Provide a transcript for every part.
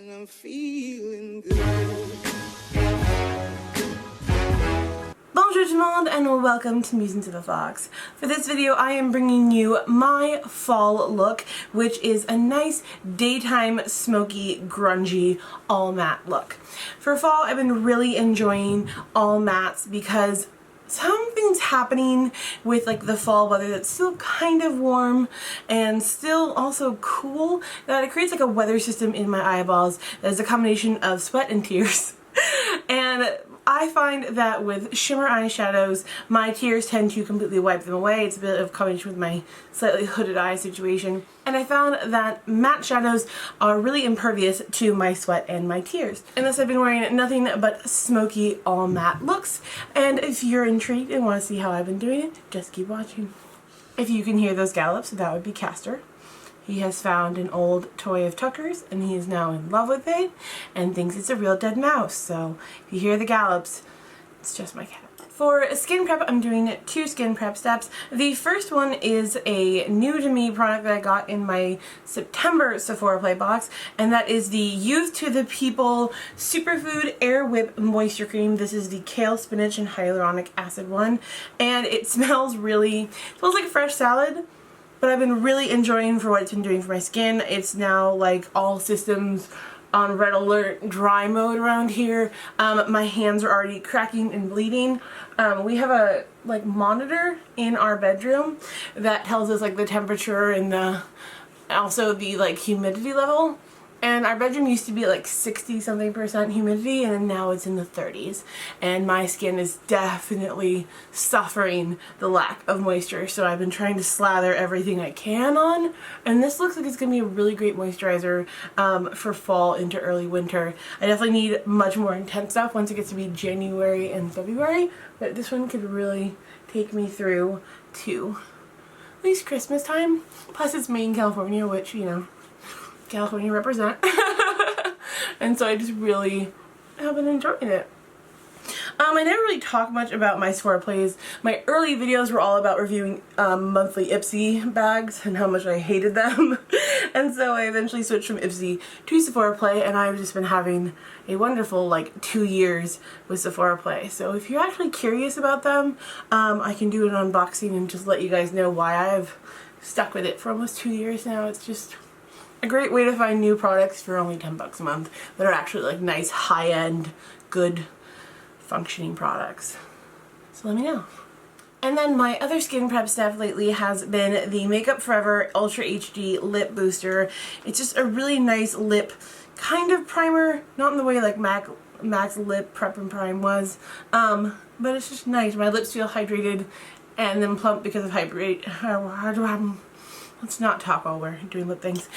and I'm feeling good. Bonjour tout monde and welcome to Musings of a Fox. For this video I am bringing you my fall look, which is a nice daytime smoky grungy all matte look. For fall I've been really enjoying all mattes because something's happening with like the fall weather that's still kind of warm and still also cool, that it creates like a weather system in my eyeballs that is a combination of sweat and tears. And I find that with shimmer eyeshadows, my tears tend to completely wipe them away. It's a bit of a combination with my slightly hooded eye situation. And I found that matte shadows are really impervious to my sweat and my tears. And thus I've been wearing nothing but smoky all matte looks. And if you're intrigued and want to see how I've been doing it, just keep watching. If you can hear those gallops, that would be Castor. He has found an old toy of Tucker's and he is now in love with it and thinks it's a real dead mouse. So if you hear the gallops, it's just my cat. For skin prep, I'm doing two skin prep steps. The first one is a new to me product that I got in my September Sephora Play box, and that is the Youth to the People Superfood Air Whip Moisture Cream. This is the kale, spinach, and hyaluronic acid one, and it smells like fresh salad. But I've been really enjoying for what it's been doing for my skin. It's now like all systems on red alert dry mode around here. My hands are already cracking and bleeding. We have a monitor in our bedroom that tells us like the temperature and also the humidity level. And our bedroom used to be like 60-something% humidity, and now it's in the 30s. And my skin is definitely suffering the lack of moisture, so I've been trying to slather everything I can on. And this looks like it's going to be a really great moisturizer for fall into early winter. I definitely need much more intense stuff once it gets to be January and February, but this one could really take me through to at least Christmas time. Plus it's made in California, which, you know, California represent. And so I just really have been enjoying it. I never really talk much about my Sephora plays. My early videos were all about reviewing monthly Ipsy bags and how much I hated them. And so I eventually switched from Ipsy to Sephora Play, and I've just been having a wonderful 2 years with Sephora Play. So if you're actually curious about them, I can do an unboxing and just let you guys know why I've stuck with it for almost 2 years now. It's just a great way to find new products for only 10 bucks a month that are actually nice, high-end, good functioning products. So let me know. And then my other skin prep stuff lately has been the Makeup Forever Ultra HD Lip Booster. It's just a really nice lip kind of primer, not in the way like MAC's Lip Prep and Prime was, but it's just nice. My lips feel hydrated and then plump because of let's not talk while we're doing lip things.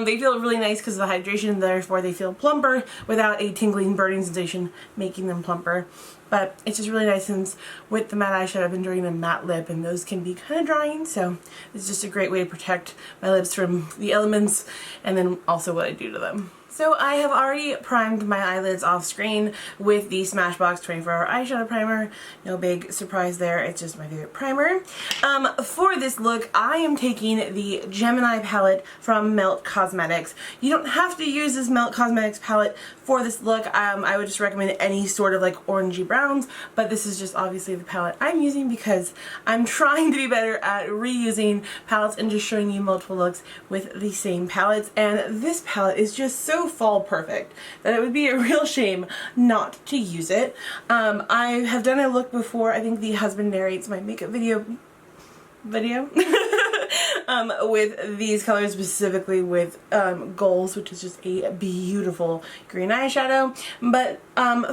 They feel really nice because of the hydration, therefore they feel plumper without a tingling, burning sensation making them plumper. But it's just really nice since with the matte eyeshadow I've been doing a matte lip and those can be kind of drying, so it's just a great way to protect my lips from the elements and then also what I do to them. So I have already primed my eyelids off screen with the SMASHBOX 24-Hour Eyeshadow Primer. No big surprise there, it's just my favorite primer. For this look, I am taking the Gemini palette from Melt Cosmetics. You don't have to use this Melt Cosmetics palette for this look. I would just recommend any sort of orangey browns, but this is just obviously the palette I'm using because I'm trying to be better at reusing palettes and just showing you multiple looks with the same palettes. And this palette is just so fall perfect that it would be a real shame not to use it. I have done a look before. I think the husband narrates my makeup video with these colors, specifically with Goals, which is just a beautiful green eyeshadow. But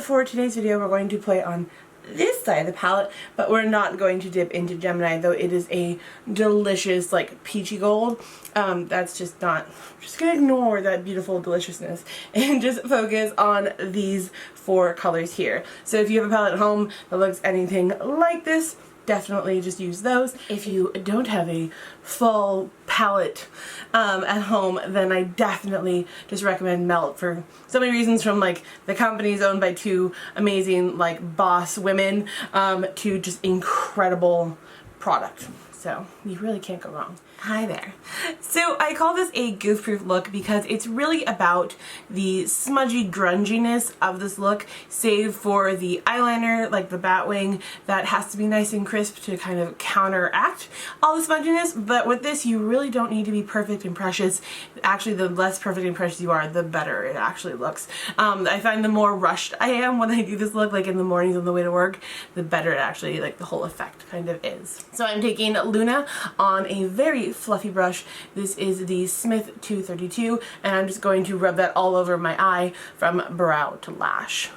for today's video we're going to play on this side of the palette, but we're not going to dip into Gemini, though it is a delicious peachy gold. That's just not, just gonna ignore that beautiful deliciousness and just focus on these four colors here. So if you have a palette at home that looks anything like this, definitely just use those. If you don't have a fall palette at home, then I definitely just recommend Melt for so many reasons, from the company's owned by two amazing boss women to just incredible product. So you really can't go wrong. Hi there. So I call this a goof proof look because it's really about the smudgy grunginess of this look, save for the eyeliner, like the bat wing, that has to be nice and crisp to kind of counteract all the smudginess. But with this, you really don't need to be perfect and precious. Actually, the less perfect and precious you are, the better it actually looks. I find the more rushed I am when I do this look, like in the mornings on the way to work, the better it actually, like the whole effect kind of is. So I'm taking Luna on a very fluffy brush. This is the Smith 232, and I'm just going to rub that all over my eye from brow to lash.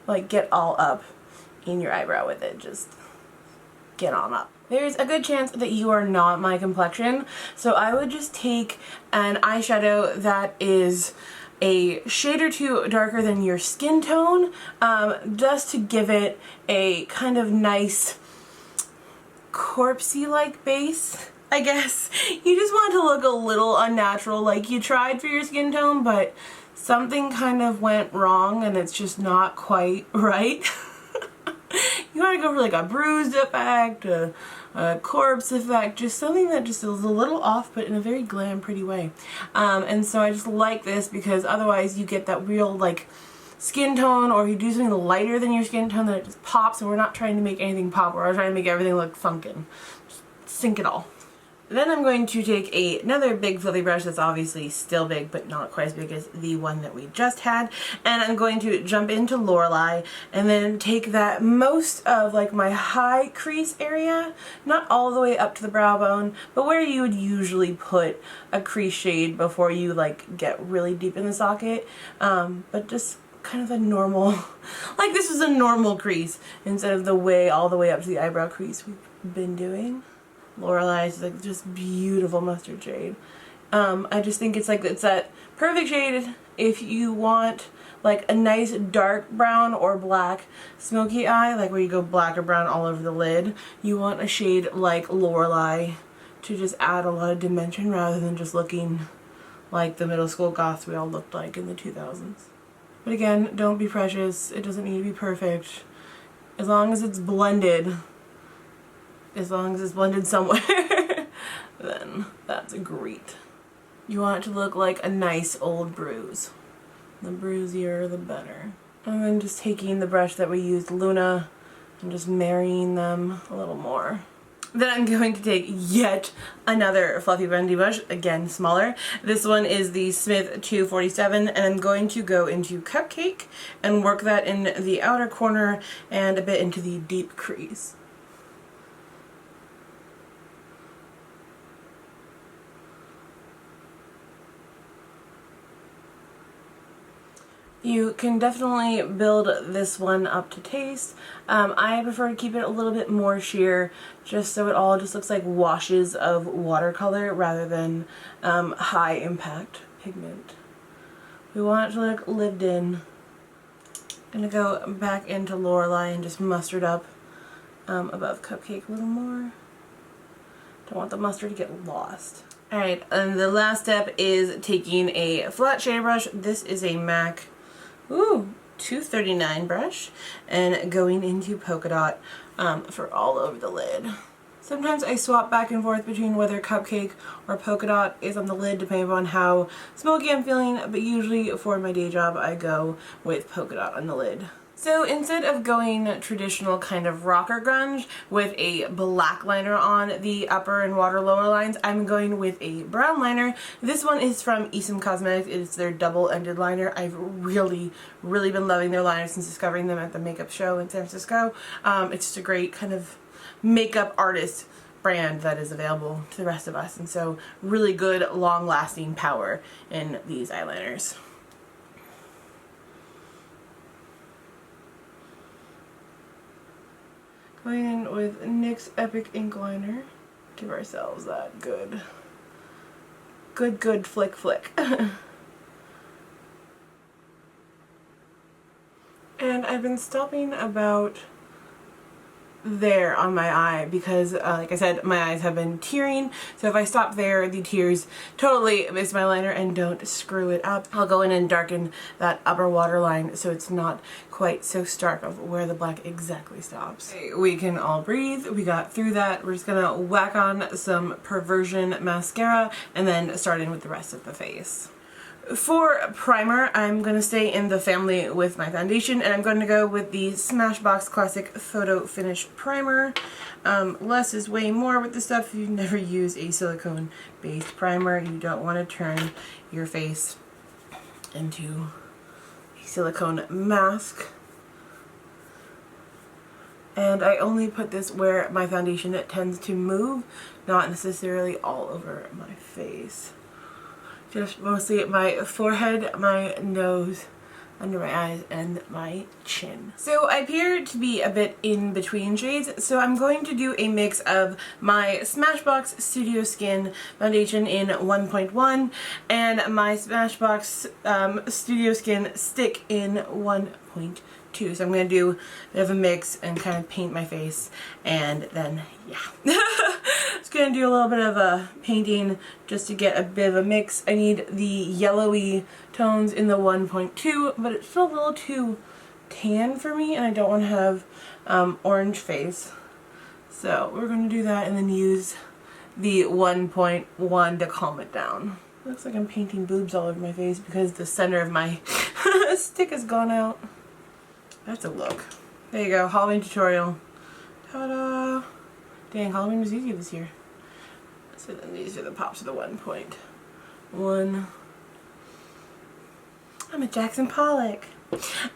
Like, get all up in your eyebrow with it. Just get on up. There's a good chance that you are not my complexion, so I would just take an eyeshadow that is a shade or two darker than your skin tone, just to give it a kind of nice corpsey-like base, I guess. You just want it to look a little unnatural, like you tried for your skin tone, but something kind of went wrong and it's just not quite right. You want to go for like a bruised effect, a corpse effect, just something that just is a little off but in a very glam, pretty way. And so I just like this because otherwise you get that real like skin tone, or if you do something lighter than your skin tone, then it just pops, and we're not trying to make anything pop, we're trying to make everything look funkin'. Just sink it all. Then I'm going to take another big fluffy brush that's obviously still big but not quite as big as the one that we just had, and I'm going to jump into Lorelei and then take that most of like my high crease area, not all the way up to the brow bone, but where you would usually put a crease shade before you like get really deep in the socket, but just kind of a normal, like this was a normal crease instead of the way all the way up to the eyebrow crease we've been doing. Lorelei's like just beautiful mustard shade. I just think it's like, it's that perfect shade if you want like a nice dark brown or black smoky eye, like where you go black or brown all over the lid. You want a shade like Lorelei to just add a lot of dimension rather than just looking like the middle school goths we all looked like in the 2000s. But again, don't be precious. It doesn't need to be perfect. As long as it's blended, somewhere, then that's great. You want it to look like a nice old bruise. The bruisier, the better. And then just taking the brush that we used, Luna, and just marrying them a little more. Then I'm going to take yet another fluffy bendy brush, again smaller. This one is the Smith 247, and I'm going to go into Cupcake and work that in the outer corner and a bit into the deep crease. You can definitely build this one up to taste. I prefer to keep it a little bit more sheer, just so it all just looks like washes of watercolor rather than high impact pigment. We want it to look lived in. I'm gonna go back into Lorelei and just mustard up above Cupcake a little more. Don't want the mustard to get lost. Alright, and the last step is taking a flat shader brush. This is a MAC 239 brush, and going into polka dot for all over the lid. Sometimes I swap back and forth between whether Cupcake or polka dot is on the lid depending on how smoky I'm feeling, but usually for my day job I go with polka dot on the lid. So instead of going traditional kind of rocker grunge with a black liner on the upper and water lower lines, I'm going with a brown liner. This one is from ESUM Cosmetics. It's their double-ended liner. I've really been loving their liner since discovering them at the makeup show in San Francisco. It's just a great kind of makeup artist brand that is available to the rest of us, and so really good long-lasting power in these eyeliners. Going in with NYX Epic Ink Liner. Give ourselves that good flick. And I've been stopping about there on my eye because like I said, my eyes have been tearing, so if I stop there, the tears totally miss my liner and don't screw it up. I'll go in and darken that upper waterline so it's not quite so stark of where the black exactly stops. Okay, we can all breathe. We got through that. We're just gonna whack on some Perversion mascara and then start in with the rest of the face. For primer, I'm going to stay in the family with my foundation, and I'm going to go with the Smashbox Classic Photo Finish Primer. Less is way more with this stuff. If you've never used a silicone-based primer, you don't want to turn your face into a silicone mask. And I only put this where my foundation tends to move, not necessarily all over my face. Just mostly at my forehead, my nose, under my eyes, and my chin. So I appear to be a bit in between shades, so I'm going to do a mix of my Smashbox Studio Skin Foundation in 1.1 and my Smashbox Studio Skin Stick in 1.2. So I'm going to do a bit of a mix and kind of paint my face, and then, yeah. Just going to do a little bit of a painting just to get a bit of a mix. I need the yellowy tones in the 1.2, but it's still a little too tan for me, and I don't want to have orange face. So we're going to do that and then use the 1.1 to calm it down. Looks like I'm painting boobs all over my face because the center of my stick has gone out. That's a look. There you go, Halloween tutorial. Ta-da! Dang, Halloween was easy this year. So then these are the pops of the 1.1. I'm a Jackson Pollock.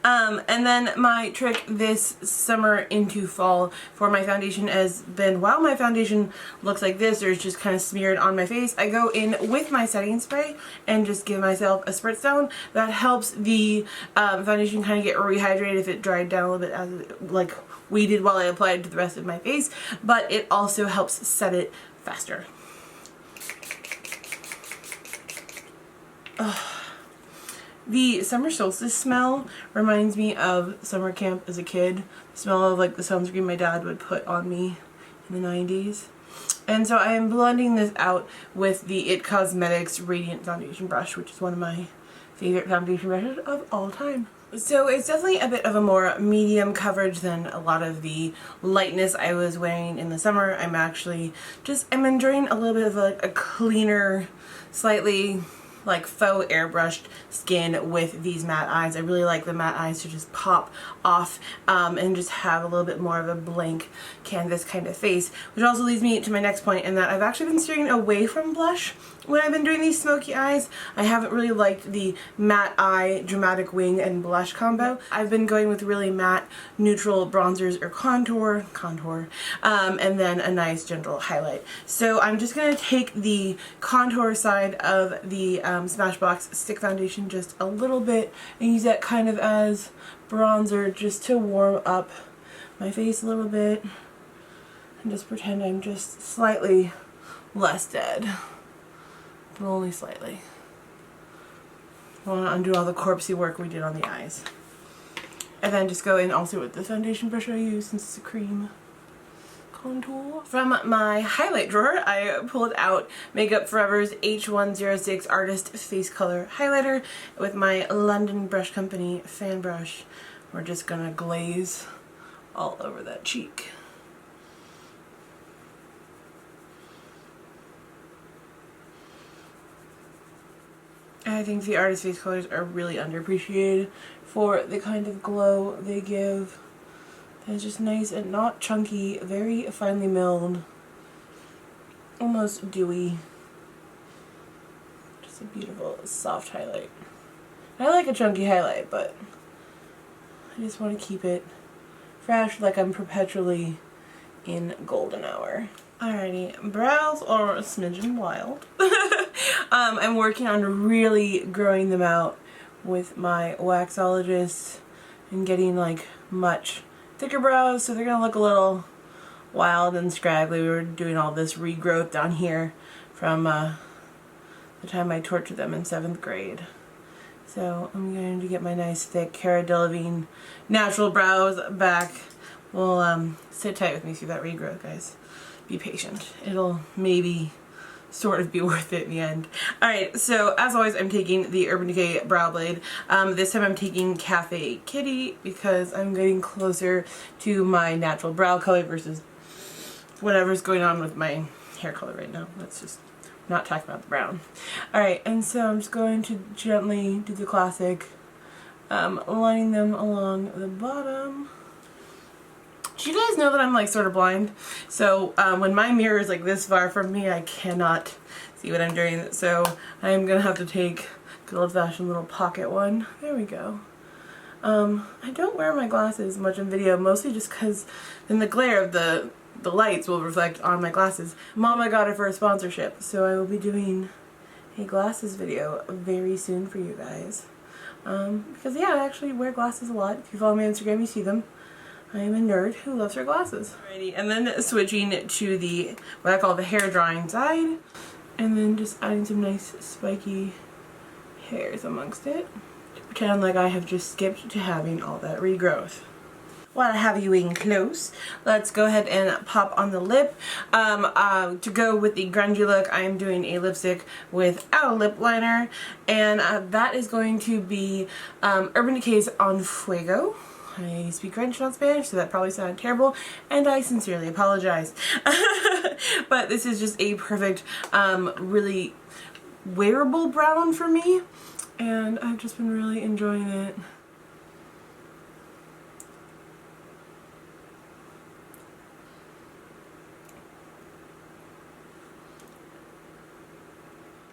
And then my trick this summer into fall for my foundation has been, while my foundation looks like this or is just kind of smeared on my face, I go in with my setting spray and just give myself a spritz down. That helps the foundation kind of get rehydrated if it dried down a little bit, as like we did while I applied to the rest of my face, but it also helps set it faster. Ugh. The summer solstice smell reminds me of summer camp as a kid. The smell of like the sunscreen my dad would put on me in the 90s. And so I am blending this out with the IT Cosmetics Radiant Foundation Brush, which is one of my favorite foundation brushes of all time. So it's definitely a bit of a more medium coverage than a lot of the lightness I was wearing in the summer. I'm enjoying a little bit of a cleaner, slightly like faux airbrushed skin with these matte eyes. I really like the matte eyes to just pop off and just have a little bit more of a blank canvas kind of face, which also leads me to my next point, in that I've actually been steering away from blush when I've been doing these smoky eyes. I haven't really liked the matte eye, dramatic wing, and blush combo. I've been going with really matte, neutral bronzers or contour, and then a nice gentle highlight. So I'm just going to take the contour side of the Smashbox Stick Foundation just a little bit and use that kind of as bronzer just to warm up my face a little bit and just pretend I'm just slightly less dead. But only slightly. I want to undo all the corpsey work we did on the eyes. And then just go in also with the foundation brush I use, since it's a cream contour. From my highlight drawer, I pulled out Makeup Forever's H106 Artist Face Color Highlighter with my London Brush Company fan brush. We're just gonna glaze all over that cheek. I think the artist face colors are really underappreciated for the kind of glow they give. It's just nice and not chunky, very finely milled, almost dewy. Just a beautiful soft highlight. I like a chunky highlight, but I just want to keep it fresh, like I'm perpetually in golden hour. Alrighty, brows are a smidgen wild. I'm working on really growing them out with my waxologist and getting like much thicker brows, so they're gonna look a little wild and scraggly. We were doing all this regrowth down here from the time I tortured them in 7th grade. So I'm going to get my nice thick Cara Delevingne natural brows back Well, sit tight with me through that regrowth, guys. Be patient. It'll maybe sort of be worth it in the end. Alright, so as always, I'm taking the Urban Decay Brow Blade. This time I'm taking Cafe Kitty because I'm getting closer to my natural brow color versus whatever's going on with my hair color right now. Let's just not talk about the brown. Alright, and so I'm just going to gently do the classic, lining them along the bottom. Do you guys know that I'm like sort of blind? So when my mirror is like this far from me, I cannot see what I'm doing. So I'm gonna have to take good old-fashioned little pocket one. There we go. I don't wear my glasses much in video, mostly just because then the glare of the lights will reflect on my glasses. Mama got it for a sponsorship, so I will be doing a glasses video very soon for you guys. Because yeah, I actually wear glasses a lot. If you follow me on Instagram, you see them. I am a nerd who loves her glasses. Alrighty, and then switching to the, what I call the hair drying side, and then just adding some nice spiky hairs amongst it to pretend like I have just skipped to having all that regrowth. While I have you in close, let's go ahead and pop on the lip. To go with the grungy look, I am doing a lipstick without a lip liner, and that is going to be Urban Decay's On Fuego. I speak French, not Spanish, so that probably sounded terrible, and I sincerely apologize. But this is just a perfect, really wearable brown for me, and I've just been really enjoying it.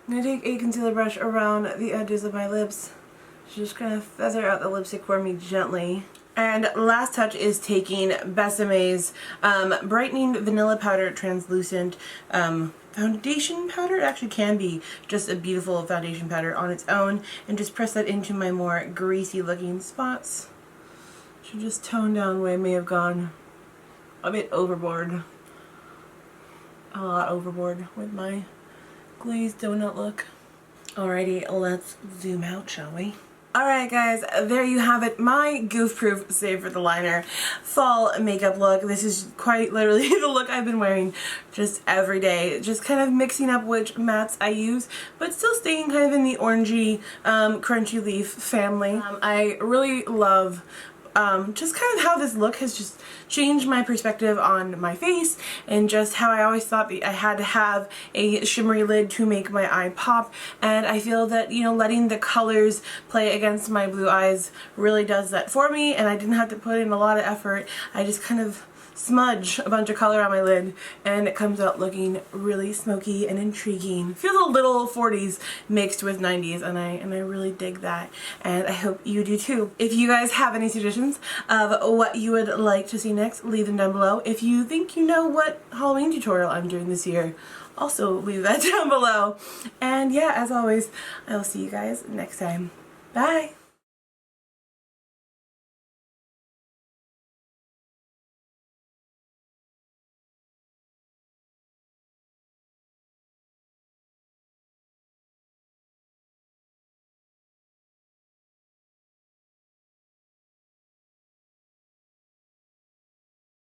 I'm going to take a concealer brush around the edges of my lips to just kind of feather out the lipstick for me gently. And last touch is taking Besame's Brightening Vanilla Powder Translucent foundation powder. It actually can be just a beautiful foundation powder on its own, and just press that into my more greasy looking spots. Should just tone down where I may have gone a bit overboard. A lot overboard with my glazed donut look. Alrighty, let's zoom out, shall we? Alright guys, there you have it, my goof-proof, save for the liner, fall makeup look. This is quite literally the look I've been wearing just every day. Just kind of mixing up which mattes I use, but still staying kind of in the orangey, crunchy leaf family. I really love just kind of how this look has just changed my perspective on my face, and just how I always thought that I had to have a shimmery lid to make my eye pop, and I feel that, you know, letting the colors play against my blue eyes really does that for me, and I didn't have to put in a lot of effort. I just kind of smudge a bunch of color on my lid and it comes out looking really smoky and intriguing. Feels a little 40s mixed with 90s, and I really dig that, and I hope you do too. If you guys have any suggestions of what you would like to see next, leave them down below. If you think you know what Halloween tutorial I'm doing this year, also leave that down below. And yeah, as always, I will see you guys next time. Bye!